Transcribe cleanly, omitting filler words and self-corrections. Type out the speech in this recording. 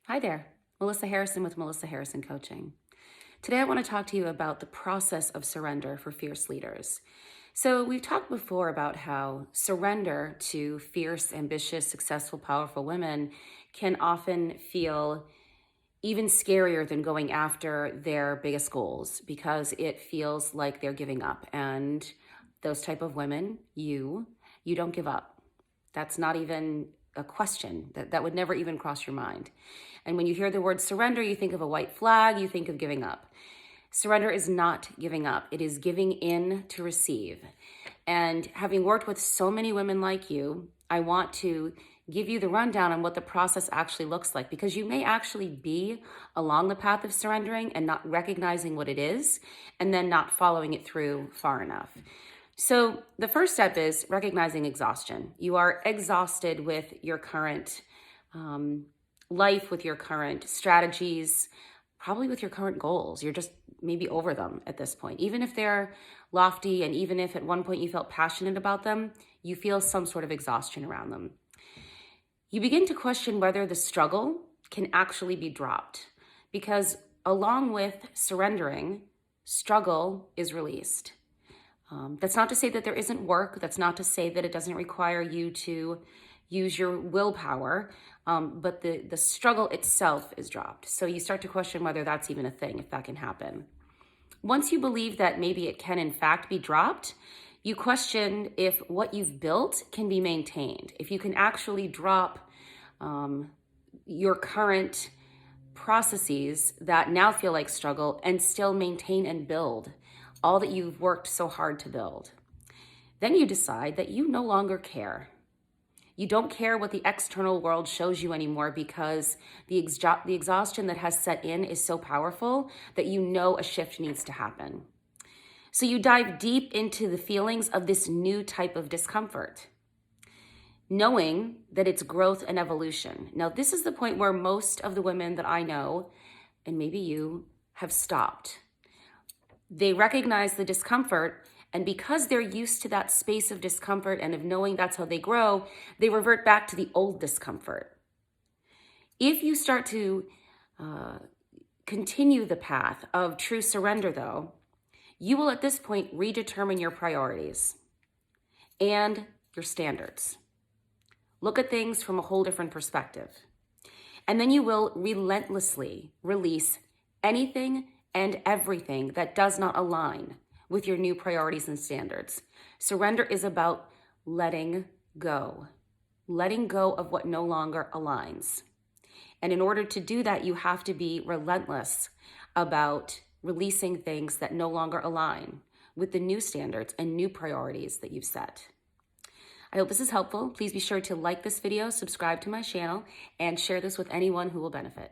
Hi there, Melissa Harrison with Melissa Harrison Coaching. Today I want to talk to you about the process of surrender for fierce leaders. So, we've talked before about how surrender to fierce, ambitious, successful, powerful women can often feel even scarier than going after their biggest goals because it feels like they're giving up. And those type of women, you don't give up. That's not even a question. That would never even cross your mind. And when you hear the word surrender, you think of a white flag, you think of giving up. Surrender is not giving up. It is giving in to receive. And having worked with so many women like you, I want to give you the rundown on what the process actually looks like, because you may actually be along the path of surrendering and not recognizing what it is, and then not following it through far enough. So the first step is recognizing exhaustion. You are exhausted with your current life, with your current strategies, probably with your current goals. You're just maybe over them at this point. Even if they're lofty, and even if at one point you felt passionate about them, you feel some sort of exhaustion around them. You begin to question whether the struggle can actually be dropped, because along with surrendering, struggle is released. That's not to say that there isn't work. That's not to say that it doesn't require you to use your willpower, but the struggle itself is dropped. So you start to question whether that's even a thing, if that can happen. Once you believe that maybe it can in fact be dropped, you question if what you've built can be maintained, if you can actually drop your current processes that now feel like struggle and still maintain and build all that you've worked so hard to build. Then you decide that you no longer care. You don't care what the external world shows you anymore, because the exhaustion that has set in is so powerful that you know a shift needs to happen. So you dive deep into the feelings of this new type of discomfort, knowing that it's growth and evolution. Now, this is the point where most of the women that I know, and maybe you, have stopped. They recognize the discomfort, and because they're used to that space of discomfort and of knowing that's how they grow, they revert back to the old discomfort. If you start to continue the path of true surrender, though, you will at this point redetermine your priorities and your standards. Look at things from a whole different perspective. And then you will relentlessly release anything and everything that does not align with your new priorities and standards. Surrender is about letting go of what no longer aligns. And in order to do that, you have to be relentless about releasing things that no longer align with the new standards and new priorities that you've set. I hope this is helpful. Please be sure to like this video, subscribe to my channel, and share this with anyone who will benefit.